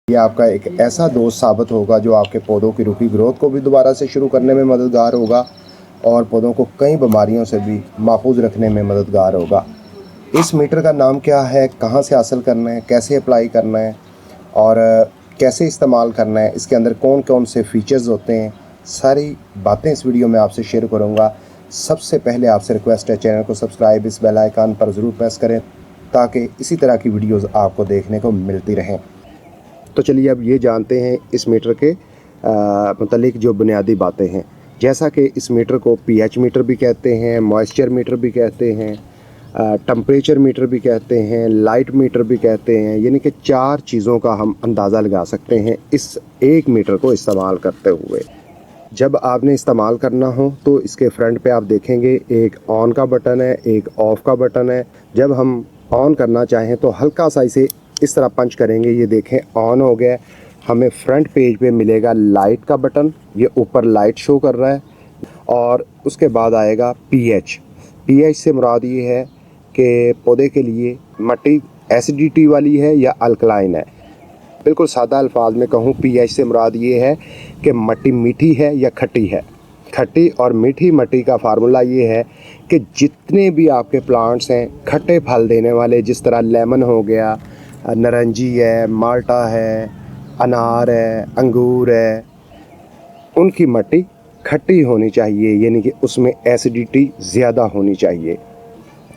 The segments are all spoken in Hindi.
ये आपका एक ऐसा दोस्त साबित होगा जो आपके पौधों की रुकी ग्रोथ को भी दोबारा से शुरू करने में मददगार होगा और पौधों को कई बीमारियों से भी महफूज रखने में मददगार होगा। इस मीटर का नाम क्या है, कहाँ से हासिल करना है, कैसे अप्लाई करना है और कैसे इस्तेमाल करना है, इसके अंदर कौन कौन से फ़ीचर्स होते हैं, सारी बातें इस वीडियो में आपसे शेयर करूँगा। सबसे पहले आपसे रिक्वेस्ट है, चैनल को सब्सक्राइब, इस बेल आइकन पर ज़रूर प्रेस करें ताकि इसी तरह की वीडियोज़ आपको देखने को मिलती रहें। तो चलिए अब ये जानते हैं इस मीटर के मतलब जो बुनियादी बातें हैं। जैसा कि इस मीटर को पीएच मीटर भी कहते हैं, मॉइस्चर मीटर भी कहते हैं, टेम्परेचर मीटर भी कहते हैं, लाइट मीटर भी कहते हैं। यानी कि 4 चीज़ों का हम अंदाज़ा लगा सकते हैं इस एक मीटर को इस्तेमाल करते हुए। जब आपने इस्तेमाल करना हो तो इसके फ्रंट पे आप देखेंगे एक ऑन का बटन है, एक ऑफ़ का बटन है। जब हम ऑन करना चाहें तो हल्का सा इसे इस तरह पंच करेंगे, ये देखें ऑन हो गया। हमें फ्रंट पेज पे मिलेगा लाइट का बटन, ये ऊपर लाइट शो कर रहा है और उसके बाद आएगा पीएच। पीएच से मुराद ये है कि पौधे के लिए मिट्टी एसिडिटी वाली है या अल्कलाइन है। बिल्कुल सादा अल्फाज में कहूँ, पीएच से मुराद ये है कि मिट्टी मीठी है या खट्टी है। खट्टी और मीठी मिट्टी का फार्मूला ये है कि जितने भी आपके प्लांट्स हैं खट्टे फल देने वाले, जिस तरह लेमन हो गया, नारंगी है, माल्टा है, अनार है, अंगूर है, उनकी मिट्टी खट्टी होनी चाहिए, यानी कि उसमें एसिडिटी ज़्यादा होनी चाहिए।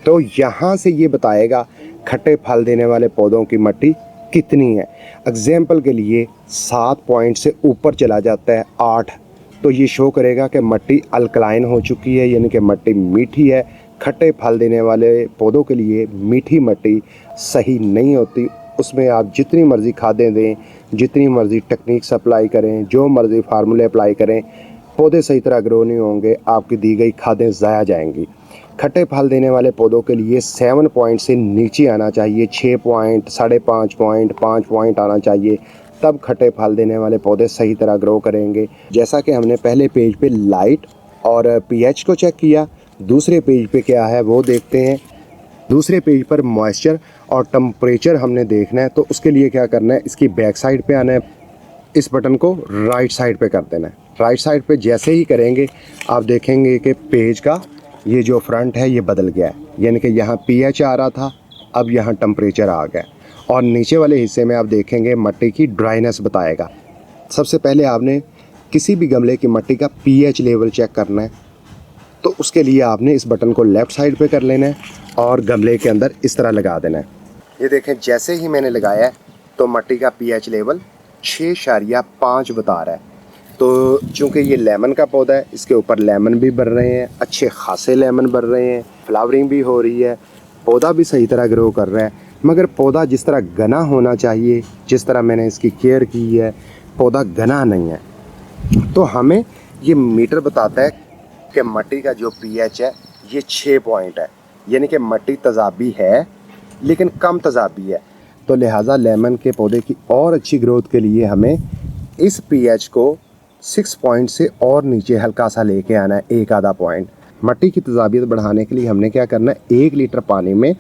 तो यहाँ से ये बताएगा खट्टे फल देने वाले पौधों की मिट्टी कितनी है। एग्जाम्पल के लिए 7 पॉइंट से ऊपर चला जाता है 8, तो ये शो करेगा कि मिट्टी अल्कलाइन हो चुकी है, यानी कि मिट्टी मीठी है। खट्टे फल देने वाले पौधों के लिए मीठी मिट्टी सही नहीं होती। उसमें आप जितनी मर्ज़ी खादें दें, जितनी मर्ज़ी टेक्निक्स अप्लाई करें, जो मर्ज़ी फार्मूले अप्लाई करें, पौधे सही तरह ग्रो नहीं होंगे, आपकी दी गई खादें ज़ाया जाएंगी। खट्टे फल देने वाले पौधों के लिए 7 पॉइंट से नीचे आना चाहिए, 6 पॉइंट, 5.5 पॉइंट, 5 पॉइंट आना चाहिए, तब खट्टे फल देने वाले पौधे सही तरह ग्रो करेंगे। जैसा कि हमने पहले पेज पे लाइट और पीएच को चेक किया, दूसरे पेज पे क्या है वो देखते हैं। दूसरे पेज पर मॉइस्चर और टेम्परेचर हमने देखना है, तो उसके लिए क्या करना है, इसकी बैक साइड पे आना है, इस बटन को राइट साइड पे कर देना है। राइट साइड पे जैसे ही करेंगे आप देखेंगे कि पेज का ये जो फ्रंट है ये बदल गया है, यानी कि यहाँ पीएच आ रहा था, अब यहाँ टेम्परेचर आ गया और नीचे वाले हिस्से में आप देखेंगे मिट्टी की ड्राइनेस बताएगा। सबसे पहले आपने किसी भी गमले की मिट्टी का पीएच लेवल चेक करना है, तो उसके लिए आपने इस बटन को लेफ़्ट साइड पे कर लेना है और गमले के अंदर इस तरह लगा देना है। ये देखें, जैसे ही मैंने लगाया है तो मिट्टी का पीएच लेवल 6.5 बता रहा है। तो चूँकि ये लेमन का पौधा है, इसके ऊपर लेमन भी बढ़ रहे हैं, अच्छे खासे लेमन बढ़ रहे हैं, फ्लावरिंग भी हो रही है, पौधा भी सही तरह ग्रो कर रहा है। मगर पौधा जिस तरह घना होना चाहिए, जिस तरह मैंने इसकी केयर की है, पौधा घना नहीं है। तो हमें ये मीटर बताता है कि मिट्टी का जो पीएच है ये 6 पॉइंट है, यानी कि मिट्टी तेज़ाबी है लेकिन कम तेज़ाबी है। तो लिहाजा लेमन के पौधे की और अच्छी ग्रोथ के लिए हमें इस पीएच को 6 पॉइंट से और नीचे हल्का सा लेके आना है, 1 आधा पॉइंट। मिट्टी की तेज़ाबियत बढ़ाने के लिए हमने क्या करना है, 1 लीटर पानी में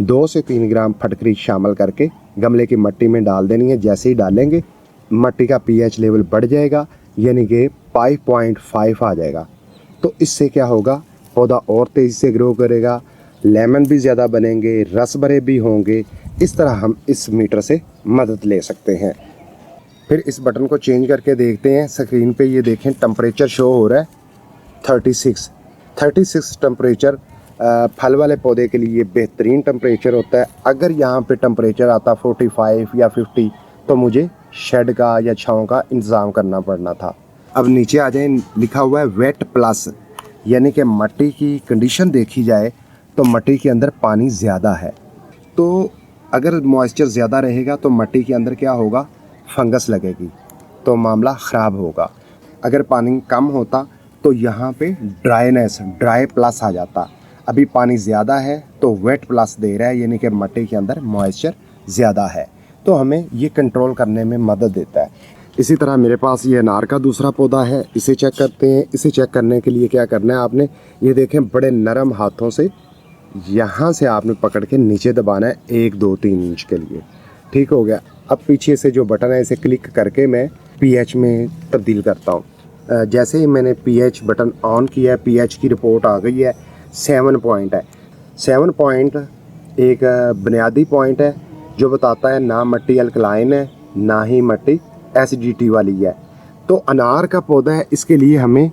2 से 3 ग्राम फटकरी शामिल करके गमले की मिट्टी में डाल देनी है। जैसे ही डालेंगे मिट्टी का पीएच लेवल बढ़ जाएगा, यानी कि 5.5 आ जाएगा। तो इससे क्या होगा, पौधा और तेज़ी से ग्रो करेगा, लेमन भी ज़्यादा बनेंगे, रस भरे भी होंगे। इस तरह हम इस मीटर से मदद ले सकते हैं। फिर इस बटन को चेंज करके देखते हैं। स्क्रीन पे ये देखें टेम्परेचर शो हो रहा है 36 टेम्परेचर फल वाले पौधे के लिए बेहतरीन टेम्परेचर होता है। अगर यहाँ पे टेम्परेचर आता 45 या 50 तो मुझे शेड का या छाँव का इंतज़ाम करना पड़ना था। अब नीचे आ जाए, लिखा हुआ है वेट प्लस, यानी कि मिट्टी की कंडीशन देखी जाए तो मिट्टी के अंदर पानी ज़्यादा है। तो अगर मॉइस्चर ज़्यादा रहेगा तो मिट्टी के अंदर क्या होगा, फंगस लगेगी, तो मामला ख़राब होगा। अगर पानी कम होता तो यहाँ पे ड्राई प्लस आ जाता। अभी पानी ज़्यादा है तो वेट प्लस दे रहा है, यानी कि मिट्टी के अंदर मॉइस्चर ज़्यादा है, तो हमें ये कंट्रोल करने में मदद देता है। इसी तरह मेरे पास ये अनार का दूसरा पौधा है, इसे चेक करते हैं। इसे चेक करने के लिए क्या करना है आपने, ये देखें बड़े नरम हाथों से यहाँ से आपने पकड़ के नीचे दबाना है 1, 2, 3 इंच के लिए। ठीक हो गया। अब पीछे से जो बटन है इसे क्लिक करके मैं पीएच में तब्दील करता हूँ। जैसे ही मैंने पीएच बटन ऑन किया, पीएच की रिपोर्ट आ गई है, 7 पॉइंट है। 7 पॉइंट एक बुनियादी पॉइंट है जो बताता है ना मिट्टी अल्कलाइन है ना ही मिट्टी एसिडिटी वाली है। तो अनार का पौधा है, इसके लिए हमें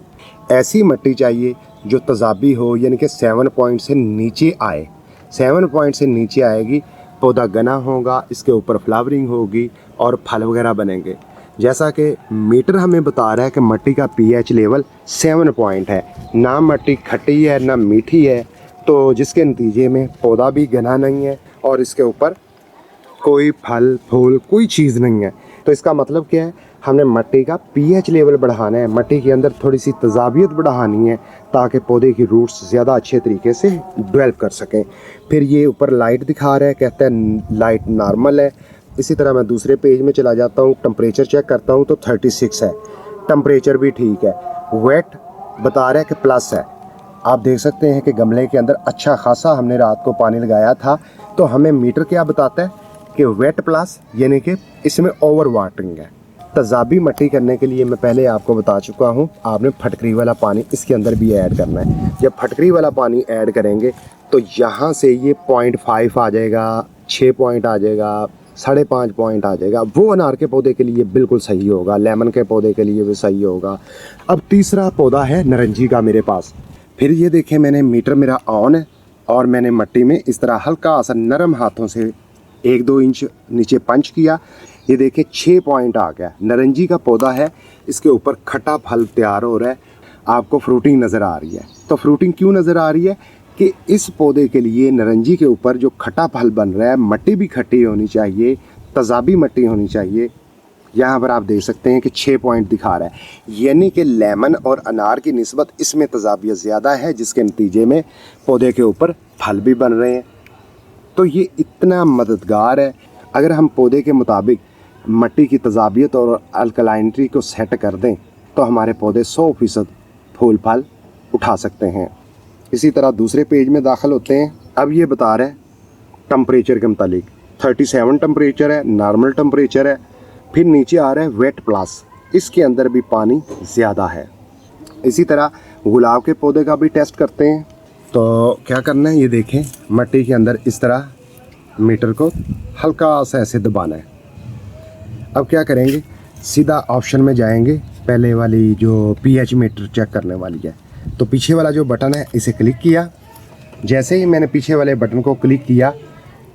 ऐसी मिट्टी चाहिए जो तेज़ाबी हो, यानी कि 7 पॉइंट से नीचे आए। 7 पॉइंट से नीचे आएगी, पौधा घना होगा, इसके ऊपर फ्लावरिंग होगी और फल वगैरह बनेंगे। जैसा कि मीटर हमें बता रहा है कि मिट्टी का पीएच लेवल 7 पॉइंट है, ना मिट्टी खट्टी है ना मीठी है, तो जिसके नतीजे में पौधा भी घना नहीं है और इसके ऊपर कोई फल फूल कोई चीज़ नहीं है। तो इसका मतलब क्या है, हमने मिट्टी का पीएच लेवल बढ़ाना है, मिट्टी के अंदर थोड़ी सी तेज़ाबियत बढ़ानी है ताकि पौधे की रूट्स ज़्यादा अच्छे तरीके से डेवलप कर सकें। फिर ये ऊपर लाइट दिखा रहा है, कहता है लाइट नॉर्मल है। इसी तरह मैं दूसरे पेज में चला जाता हूँ, टेम्परेचर चेक करता हूँ तो 36 है, टेम्परेचर भी ठीक है। वेट बता रहा है कि प्लस है। आप देख सकते हैं कि गमले के अंदर अच्छा खासा हमने रात को पानी लगाया था, तो हमें मीटर क्या बताता है कि वेट प्लस, यानी कि इसमें ओवर वाटरिंग है। तेज़ाबी मिट्टी करने के लिए मैं पहले आपको बता चुका हूँ, आपने फटकरी वाला पानी इसके अंदर भी ऐड करना है। जब फटकरी वाला पानी ऐड करेंगे तो यहाँ से ये 0.5 आ जाएगा, 6 पॉइंट आ जाएगा, 5.5 पॉइंट आ जाएगा। वो अनार के पौधे के लिए बिल्कुल सही होगा, लेमन के पौधे के लिए भी सही होगा। अब तीसरा पौधा है नारंगी का मेरे पास। फिर ये देखें, मैंने मीटर मेरा ऑन है और मैंने मिट्टी में इस तरह हल्का सा नरम हाथों से 1-2 इंच नीचे पंच किया। ये देखिए 6 पॉइंट आ गया। नारंगी का पौधा है, इसके ऊपर खट्टा फल तैयार हो रहा है, आपको फ्रूटिंग नज़र आ रही है। तो फ्रूटिंग क्यों नज़र आ रही है कि इस पौधे के लिए नारंगी के ऊपर जो खट्टा फल बन रहा है, मिट्टी भी खट्टी होनी चाहिए, तेज़ाबी मिट्टी होनी चाहिए। यहाँ पर आप देख सकते हैं कि 6 पॉइंट दिखा रहा है, यानी कि लेमन और अनार की निस्बत इसमें तेज़ाबियत ज़्यादा है, जिसके नतीजे में पौधे के ऊपर फल भी बन रहे हैं। तो ये इतना मददगार है। अगर हम पौधे के मुताबिक मिट्टी की तेज़ाबियत और अल्कलाइनिटी को सेट कर दें तो हमारे पौधे 100% फूल फल उठा सकते हैं। इसी तरह दूसरे पेज में दाखिल होते हैं। अब ये बता रहा है टम्परेचर के मुतालिक 37 टम्परेचर है, नॉर्मल टम्परेचर है। फिर नीचे आ रहा है वेट प्लस, इसके अंदर भी पानी ज़्यादा है। इसी तरह गुलाब के पौधे का भी टेस्ट करते हैं। तो क्या करना है, ये देखें, मिट्टी के अंदर इस तरह मीटर को हल्का सा ऐसे दबाना है। अब क्या करेंगे, सीधा ऑप्शन में जाएंगे, पहले वाली जो पीएच मीटर चेक करने वाली है। तो पीछे वाला जो बटन है इसे क्लिक किया। जैसे ही मैंने पीछे वाले बटन को क्लिक किया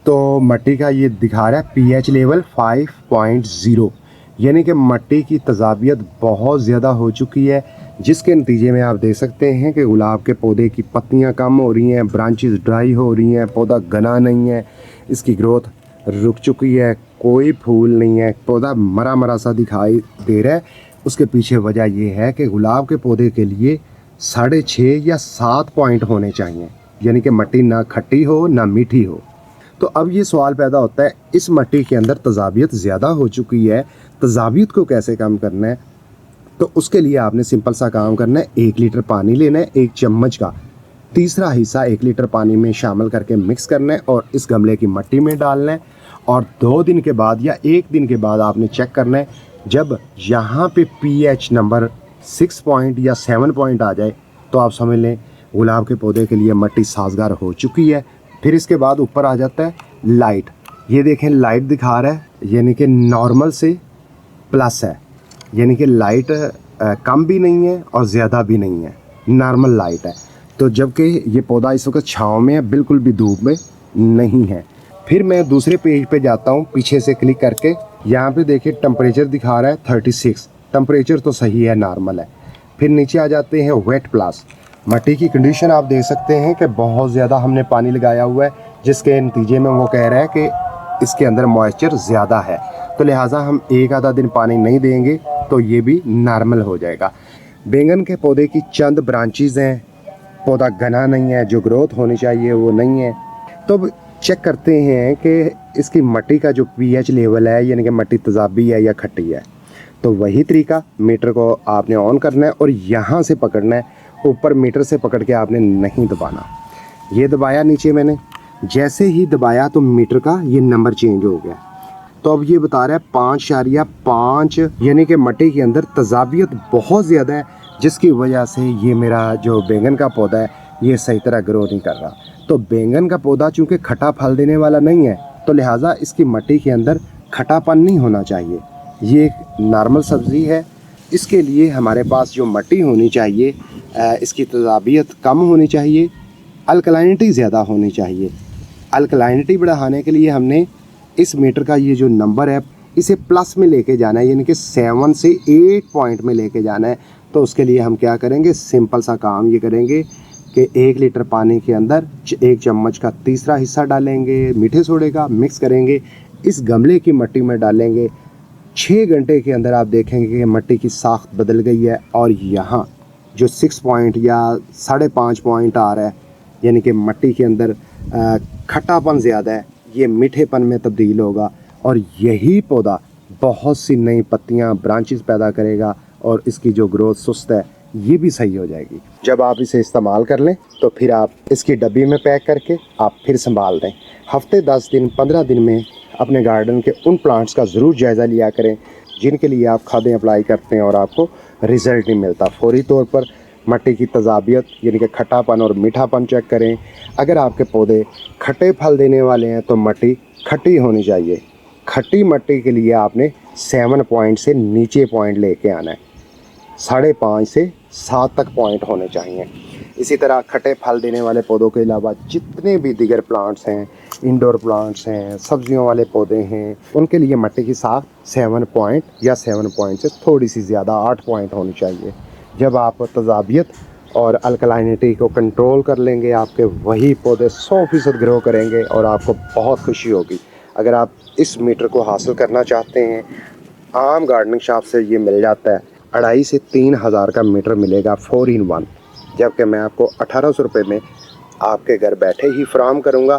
तो मिट्टी का ये दिखा रहा है पीएच लेवल 5.0, यानी कि मिट्टी की तेज़ाबियत बहुत ज़्यादा हो चुकी है, जिसके नतीजे में आप देख सकते हैं कि गुलाब के पौधे की पत्तियां कम हो रही हैं, ब्रांचेस ड्राई हो रही हैं, पौधा घना नहीं है, इसकी ग्रोथ रुक चुकी है, कोई फूल नहीं है, पौधा मरा मरा सा दिखाई दे रहा है। उसके पीछे वजह यह है कि गुलाब के पौधे के लिए 6.5 या 7 पॉइंट होने चाहिए, यानी कि मिट्टी ना खट्टी हो ना मीठी हो। तो अब ये सवाल पैदा होता है, इस मिट्टी के अंदर तेज़ाबियत ज़्यादा हो चुकी है, तेज़ाबियत को कैसे कम करना है? तो उसके लिए आपने सिंपल सा काम करना है, 1 लीटर पानी लेना है, 1 चम्मच का तीसरा हिस्सा 1 लीटर पानी में शामिल करके मिक्स करना है और इस गमले की मिट्टी में डालना है। और 2 दिन के बाद या 1 दिन के बाद आपने चेक करना है, जब यहाँ पे पीएच नंबर 6 पॉइंट या 7 पॉइंट आ जाए तो आप समझ लें गुलाब के पौधे के लिए मिट्टी साजगार हो चुकी है। फिर इसके बाद ऊपर आ जाता है लाइट। ये देखें, लाइट दिखा रहा है, यानी कि नॉर्मल से प्लस है, यानी कि लाइट कम भी नहीं है और ज़्यादा भी नहीं है, नॉर्मल लाइट है। तो जबकि ये पौधा इस वक्त छाँव में है, बिल्कुल भी धूप में नहीं है। फिर मैं दूसरे पेज पे जाता हूँ, पीछे से क्लिक करके यहाँ पे देखिए टेम्परेचर दिखा रहा है 36, टेम्परेचर तो सही है, नॉर्मल है। फिर नीचे आ जाते हैं वेट प्लस। मिट्टी की कंडीशन आप देख सकते हैं कि बहुत ज़्यादा हमने पानी लगाया हुआ है, जिसके नतीजे में वो कह रहा है कि इसके अंदर मॉइस्चर ज़्यादा है, तो लिहाजा हम 1 आधा दिन पानी नहीं देंगे तो ये भी नॉर्मल हो जाएगा। बैंगन के पौधे की चंद ब्रांचेज़ हैं, पौधा घना नहीं है, जो ग्रोथ होनी चाहिए वो नहीं है। तो चेक करते हैं कि इसकी मिट्टी का जो पीएच लेवल है, यानी कि मिट्टी तेज़ाबी है या खट्टी है। तो वही तरीका, मीटर को आपने ऑन करना है और यहाँ से पकड़ना है, ऊपर मीटर से पकड़ के आपने नहीं दबाना। ये दबाया नीचे मैंने, जैसे ही दबाया तो मीटर का ये नंबर चेंज हो गया। तो अब ये बता रहा है 5.5, यानी कि मट्टी के अंदर तेजाबियत बहुत ज़्यादा है, जिसकी वजह से ये मेरा जो बैंगन का पौधा है ये सही तरह ग्रो नहीं कर रहा। तो बैंगन का पौधा चूँकि खटा फल देने वाला नहीं है, तो लिहाजा इसकी मट्टी के अंदर खटापन नहीं होना चाहिए। ये एक नॉर्मल सब्ज़ी है। इसके लिए हमारे पास जो मट्टी होनी चाहिए, इसकी तेजाबियत कम होनी चाहिए, अल्कलाइनिटी ज़्यादा होनी चाहिए। अल्कलाइनिटी बढ़ाने के लिए हमने इस मीटर का ये जो नंबर है इसे प्लस में लेके जाना है, यानी कि 7 से 8 पॉइंट में लेके जाना है। तो उसके लिए हम क्या करेंगे, सिंपल सा काम ये करेंगे कि 1 लीटर पानी के अंदर 1 चम्मच का तीसरा हिस्सा डालेंगे मीठे सोडे का, मिक्स करेंगे, इस गमले की मिट्टी में डालेंगे। 6 घंटे के अंदर आप देखेंगे कि मिट्टी की साख्त बदल गई है और यहाँ जो 6 पॉइंट या 5.5 पॉइंट आ रहा है, यानी कि मिट्टी के अंदर खट्टापन ज़्यादा है, ये मीठेपन में तब्दील होगा और यही पौधा बहुत सी नई पत्तियां, ब्रांचेस पैदा करेगा और इसकी जो ग्रोथ सुस्त है ये भी सही हो जाएगी। जब आप इसे इस्तेमाल कर लें तो फिर आप इसकी डब्बी में पैक करके आप फिर संभाल दें। हफ्ते 10 दिन 15 दिन में अपने गार्डन के उन प्लांट्स का ज़रूर जायज़ा लिया करें जिनके लिए आप खादें अप्लाई करते हैं और आपको रिज़ल्ट नहीं मिलता। फौरी तौर पर मिट्टी की तेजाबियत यानी कि खट्टापन और मीठापन चेक करें। अगर आपके पौधे खट्टे फल देने वाले हैं तो मिट्टी खट्टी होनी चाहिए। खट्टी मिट्टी के लिए आपने 7 पॉइंट से नीचे पॉइंट लेके आना है, 5.5 से 7 तक पॉइंट होने चाहिए। इसी तरह खट्टे फल देने वाले पौधों के अलावा जितने भी दीगर प्लांट्स हैं, इंडोर प्लांट्स हैं, सब्जियों वाले पौधे हैं, उनके लिए मिट्टी की साख्त 7 पॉइंट या 7 पॉइंट से थोड़ी सी ज़्यादा 8 पॉइंट होनी चाहिए। जब आप तेजाबियत और अल्कलाइनिटी को कंट्रोल कर लेंगे, आपके वही पौधे 100% ग्रो करेंगे और आपको बहुत खुशी होगी। अगर आप इस मीटर को हासिल करना चाहते हैं, आम गार्डनिंग शॉप से ये मिल जाता है, 2,500 से 3,000 का मीटर मिलेगा 4 in 1, जबकि मैं आपको 1800 रुपये में आपके घर बैठे ही फराहम करूँगा।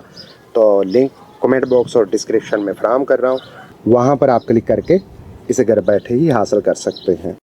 तो लिंक कमेंट बॉक्स और डिस्क्रिप्शन में फराहम कर रहा हूँ, वहाँ पर आप क्लिक करके इसे घर बैठे ही हासिल कर सकते हैं।